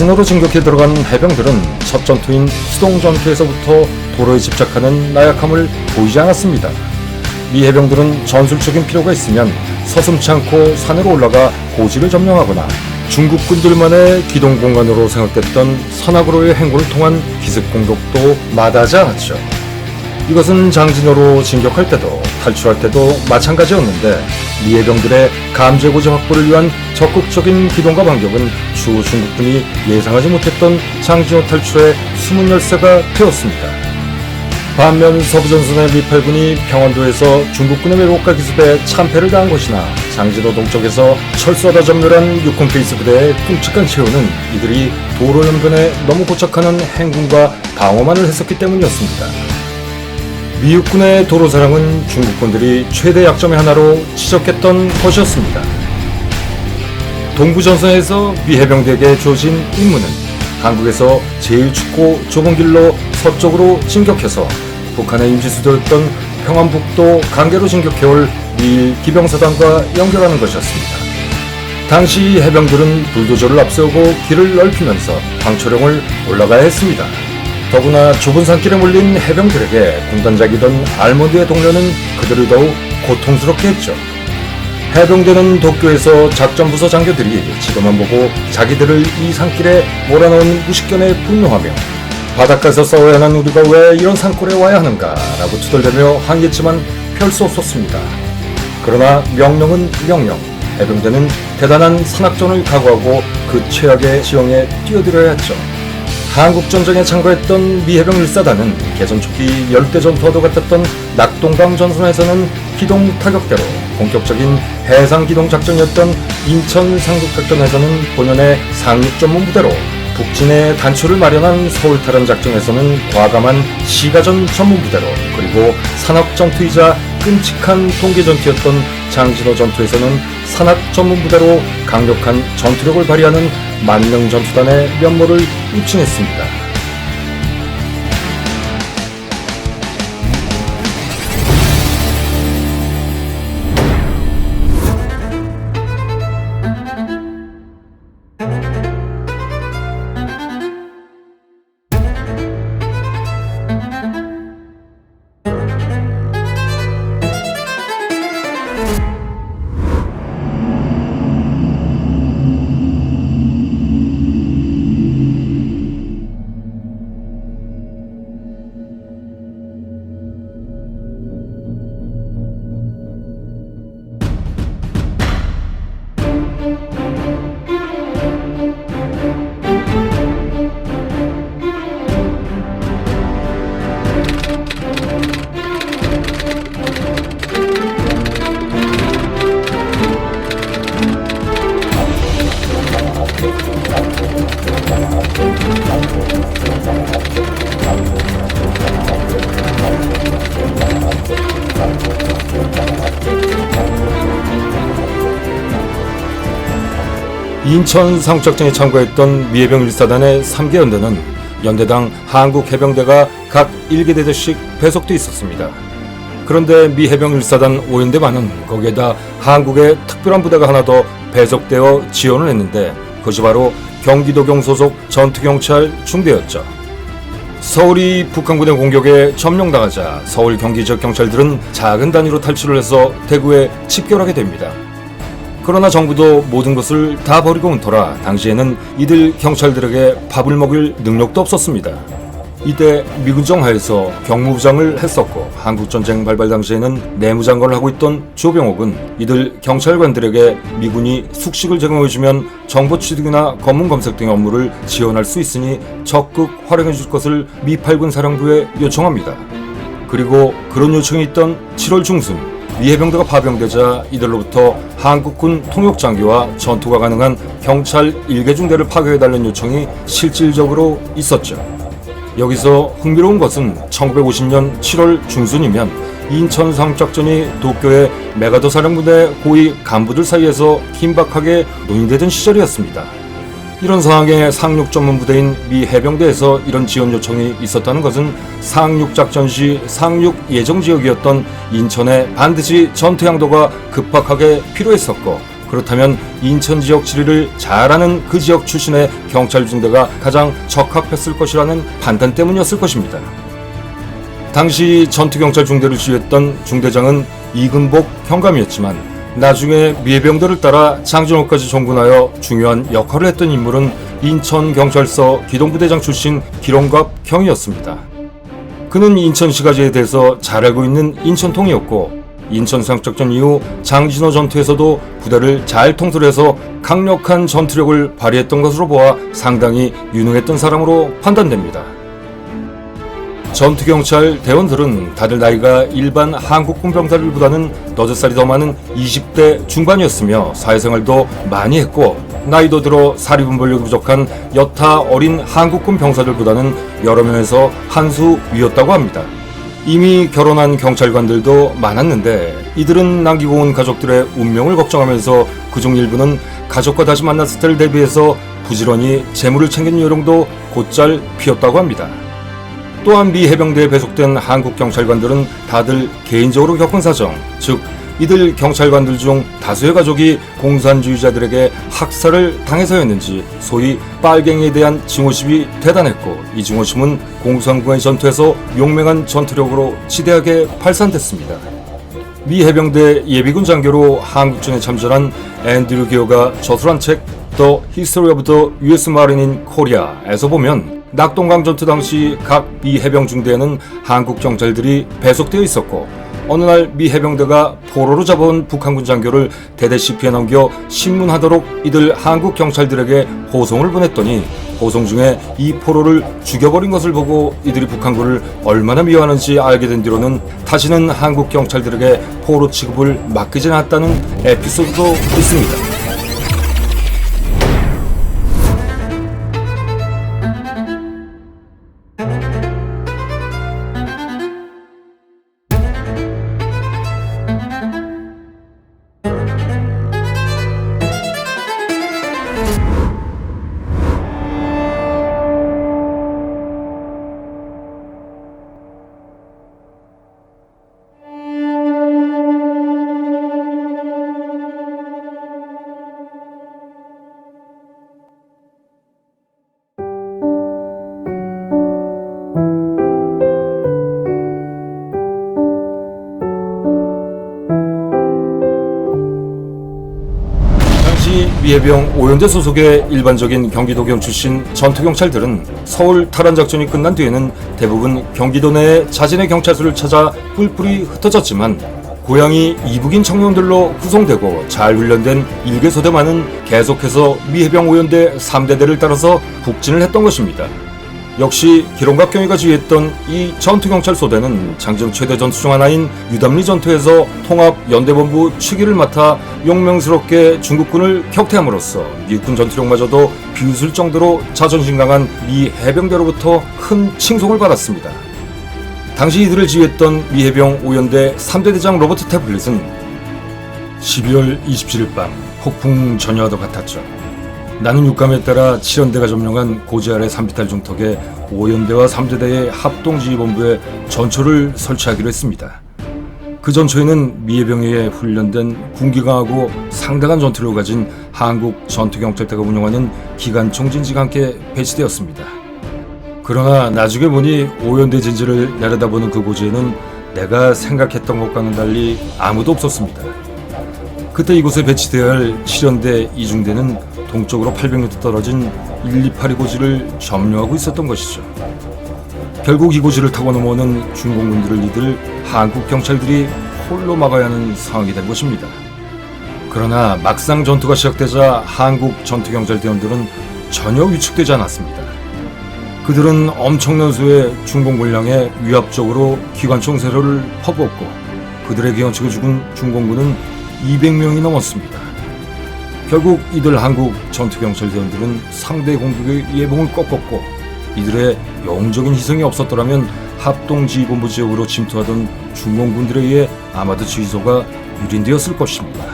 장진호로 진격해 들어간 해병들은 첫 전투인 수동전투에서부터 도로에 집착하는 나약함을 보이지 않았습니다. 미 해병들은 전술적인 필요가 있으면 서슴지 않고 산으로 올라가 고지를 점령하거나 중국군들만의 기동 공간으로 생각됐던 산악으로의 행군을 통한 기습 공격도 마다하지 않았죠. 이것은 장진호로 진격할 때도 탈출할 때도 마찬가지였는데 미 해병들의 감제고지 확보를 위한 적극적인 기동과 반격은 추후 중국군이 예상하지 못했던 장진호 탈출의 숨은 열쇠가 되었습니다. 반면 서부전선의 미 8군이 평안도에서 중국군의 왜곡과 기습에 참패를 당한 것이나 장진호 동쪽에서 철수하다 전멸한 육군 페이스 부대의 끔찍한 최후는 이들이 도로 연변에 너무 고착하는 행군과 방어만을 했었기 때문이었습니다. 미 육군의 도로사령은 중국군들이 최대 약점의 하나로 지적했던 것이었습니다. 동부전선에서 미 해병대에게 주어진 임무는 한국에서 제일 춥고 좁은 길로 서쪽으로 진격해서 북한의 임시수도였던 평안북도 강계로 진격해올 미일 기병사단과 연결하는 것이었습니다. 당시 해병들은 불도저를 앞세우고 길을 넓히면서 방초령을 올라가야 했습니다. 더구나 좁은 산길에 몰린 해병들에게 군단장이던 알몬드의 동료는 그들을 더욱 고통스럽게 했죠. 해병대는 도쿄에서 작전부서 장교들이 지도만 보고 자기들을 이 산길에 몰아넣은 무식견에 분노하며 바닷가에서 싸워야 하는 우리가 왜 이런 산골에 와야 하는가 라고 투덜대며 항의했지만 별 수 없었습니다. 그러나 명령은 명령, 해병대는 대단한 산악전을 각오하고 그 최악의 지형에 뛰어들어야 했죠. 한국전쟁에 참가했던 미 해병 1사단은 개전 초기 열대전투와도 같았던 낙동강 전선에서는 기동 타격대로 본격적인 해상 기동 작전이었던 인천 상륙작전에서는 본연의 상륙 전문 부대로 북진의 단초를 마련한 서울 탈환 작전에서는 과감한 시가전 전문 부대로 그리고 산악 전투이자 끔찍한 동계 전투였던 장진호 전투에서는 산악 전문 부대로 강력한 전투력을 발휘하는 만능 전투단의 면모를 입증했습니다. 인천 상륙작전에 참가했던 미 해병 1사단의 3개 연대는 연대당 한국 해병대가 각 1개대대씩 배속돼 있었습니다. 그런데 미 해병 1사단 5연대만은 거기에다 한국의 특별한 부대가 하나 더 배속되어 지원을 했는데 그것이 바로 경기도경 소속 전투경찰 중대였죠. 서울이 북한군의 공격에 점령당하자 서울 경기 지역 경찰들은 작은 단위로 탈출을 해서 대구에 집결하게 됩니다. 그러나 정부도 모든 것을 다 버리고 온 터라 당시에는 이들 경찰들에게 밥을 먹일 능력도 없었습니다. 이때 미군정 하에서 경무부장을 했었고 한국전쟁 발발 당시에는 내무장관을 하고 있던 조병옥은 이들 경찰관들에게 미군이 숙식을 제공해주면 정보 취득이나 검문 검색 등의 업무를 지원할 수 있으니 적극 활용해 줄 것을 미 8군 사령부에 요청합니다. 그리고 그런 요청이 있던 7월 중순 미 해병대가 파병되자 이들로부터 한국군 통역장교와 전투가 가능한 경찰 1개 중대를 파견해달라는 요청이 실질적으로 있었죠. 여기서 흥미로운 것은 1950년 7월 중순이면 인천 상륙작전이 도쿄의 메가더 사령부대 고위 간부들 사이에서 긴박하게 논의되던 시절이었습니다. 이런 상황에 상륙 전문 부대인 미 해병대에서 이런 지원 요청이 있었다는 것은 상륙작전 시 상륙 예정 지역이었던 인천에 반드시 전투 양도가 급박하게 필요했었고 그렇다면 인천 지역 지리를 잘 아는 그 지역 출신의 경찰 중대가 가장 적합했을 것이라는 판단 때문이었을 것입니다. 당시 전투경찰 중대를 지휘했던 중대장은 이근복 경감이었지만 나중에 미해병들을 따라 장진호까지 전군하여 중요한 역할을 했던 인물은 인천경찰서 기동부대장 출신 기롱갑 경이었습니다. 그는 인천시가지에 대해서 잘 알고 있는 인천통이었고 인천상적전 이후 장진호 전투에서도 부대를 잘 통솔해서 강력한 전투력을 발휘했던 것으로 보아 상당히 유능했던 사람으로 판단됩니다. 전투경찰 대원들은 다들 나이가 일반 한국군 병사들보다는 너댓 살이 더 많은 20대 중반이었으며 사회생활도 많이 했고 나이도 들어 사리분별력이 부족한 여타 어린 한국군 병사들보다는 여러 면에서 한 수 위였다고 합니다. 이미 결혼한 경찰관들도 많았는데 이들은 남기고 온 가족들의 운명을 걱정하면서 그중 일부는 가족과 다시 만났을 때를 대비해서 부지런히 재물을 챙기는 요령도 곧잘 피웠다고 합니다. 또한 미 해병대에 배속된 한국 경찰관들은 다들 개인적으로 겪은 사정, 즉 이들 경찰관들 중 다수의 가족이 공산주의자들에게 학살을 당해서였는지 소위 빨갱이에 대한 증오심이 대단했고 이 증오심은 공산군의 전투에서 용맹한 전투력으로 지대하게 발산됐습니다. 미 해병대 예비군 장교로 한국전에 참전한 앤드류 기어가 저술한 책 The History of the U.S. Marine in Korea에서 보면 낙동강 전투 당시 각 미 해병 중대에는 한국 경찰들이 배속되어 있었고 어느 날 미 해병대가 포로로 잡아온 북한군 장교를 대대시 피해 넘겨 신문하도록 이들 한국 경찰들에게 호송을 보냈더니 호송 중에 이 포로를 죽여버린 것을 보고 이들이 북한군을 얼마나 미워하는지 알게 된 뒤로는 다시는 한국 경찰들에게 포로 취급을 맡기지 않았다는 에피소드도 있습니다. 미해병 5연대 소속의 일반적인 경기도경 출신 전투경찰들은 서울 탈환작전이 끝난 뒤에는 대부분 경기도 내에 자진의 경찰서를 찾아 뿔뿔이 흩어졌지만 고향이 이북인 청년들로 구성되고 잘 훈련된 일개소대만은 계속해서 미해병 5연대 3대대를 따라서 북진을 했던 것입니다. 역시 기롱갑 경위가 지휘했던 이 전투경찰소대는 장정 최대 전투 중 하나인 유담리 전투에서 통합연대본부 추기를 맡아 용맹스럽게 중국군을 격퇴함으로써 미군 전투력마저도 비웃을 정도로 자존심 강한 미 해병대로부터 큰 칭송을 받았습니다. 당시 이들을 지휘했던 미 해병 5연대 3대 대장 로버트 태블릿은 12월 27일 밤 폭풍 전야와도 같았죠. 나는 육감에 따라 7연대가 점령한 고지 아래 산비탈 중턱에 5연대와 3대대의 합동지휘본부에 전초를 설치하기로 했습니다. 그 전초에는 미해병에 훈련된 군기강하고 상당한 전투력을 가진 한국 전투경찰대가 운영하는 기관총 진지가 함께 배치되었습니다. 그러나 나중에 보니 5연대 진지를 내려다보는 그 고지에는 내가 생각했던 것과는 달리 아무도 없었습니다. 그때 이곳에 배치되어야 할 7연대 이중대는 동쪽으로 800m 떨어진 128이 고지를 점령하고 있었던 것이죠. 결국 이 고지를 타고 넘어오는 중공군들을 이들 한국 경찰들이 홀로 막아야 하는 상황이 된 것입니다. 그러나 막상 전투가 시작되자 한국 전투경찰대원들은 전혀 위축되지 않았습니다. 그들은 엄청난 수의 중공군을 향해 위압적으로 기관총 세로를 퍼부었고 그들의 기관총에 죽은 중공군은 200명이 넘었습니다. 결국 이들 한국 전투경찰대원들은 상대 공격의 예봉을 꺾었고 이들의 영웅적인 희생이 없었더라면 합동지휘본부 지역으로 침투하던 중공군들에 의해 아마도 지휘소가 유린되었을 것입니다.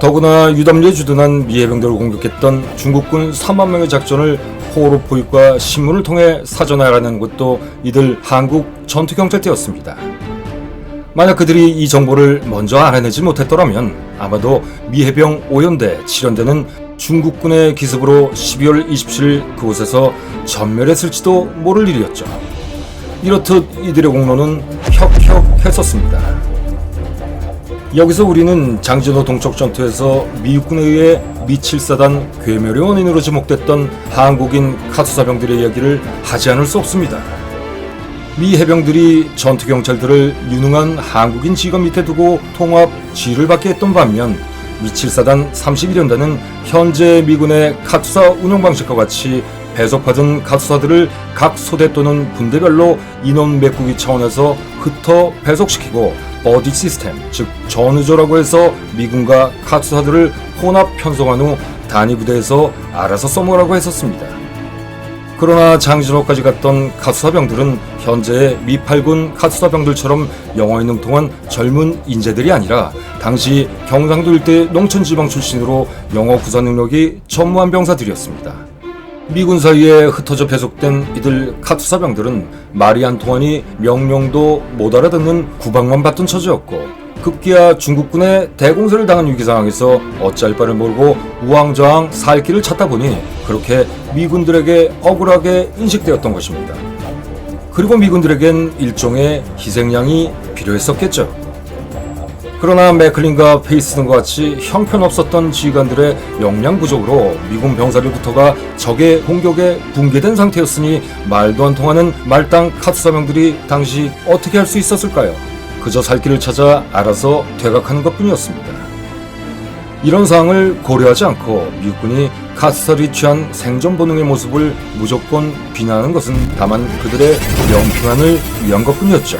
더구나 유담리에 주둔한 미해병대를 공격했던 중국군 3만 명의 작전을 포로 포획과 신문을 통해 사전에 알아낸 것도 이들 한국 전투경찰대였습니다. 만약 그들이 이 정보를 먼저 알아내지 못했더라면 아마도 미 해병 5연대 7연대는 중국군의 기습으로 12월 27일 그곳에서 전멸했을지도 모를 일이었죠. 이렇듯 이들의 공로는 혁혁했었습니다. 여기서 우리는 장진호 동쪽 전투에서 미국군에 의해 미7사단 괴멸의 원인으로 지목됐던 한국인 카투사병들의 이야기를 하지 않을 수 없습니다. 미 해병들이 전투경찰들을 유능한 한국인 직원 밑에 두고 통합 지휘를 받게 했던 반면 미7사단 31연단은 현재 미군의 카투사 운영 방식과 같이 배속받은 카투사들을 각 소대 또는 분대별로 인원 메꾸기 차원에서 흩어 배속시키고 버디 시스템, 즉 전우조라고 해서 미군과 카투사들을 혼합 편성한 후 단위 부대에서 알아서 써먹으라고 했었습니다. 그러나 장진호까지 갔던 카투사병들은 현재의 미 8군 카투사병들처럼 영어에 능통한 젊은 인재들이 아니라 당시 경상도 일대 농촌지방 출신으로 영어 구사 능력이 전무한 병사들이었습니다. 미군 사이에 흩어져 배속된 이들 카투사병들은 말이 안 통하니 명령도 못 알아듣는 구박만 받던 처지였고 급기야 중국군의 대공세를 당한 위기 상황에서 어찌할 바를 모르고 우왕좌왕 살 길을 찾다 보니 그렇게 미군들에게 억울하게 인식되었던 것입니다. 그리고 미군들에겐 일종의 희생양이 필요했었겠죠. 그러나 맥클린과 페이스 등과 같이 형편없었던 지휘관들의 역량 부족으로 미군 병사들부터가 적의 공격에 붕괴된 상태였으니 말도 안 통하는 말당 카투사병들이 당시 어떻게 할 수 있었을까요? 그저 살 길을 찾아 알아서 퇴각하는 것뿐이었습니다. 이런 상황을 고려하지 않고 미국군이 카투사들이 취한 생존 본능의 모습을 무조건 비난하는 것은 다만 그들의 명평안을 위한 것뿐이었죠.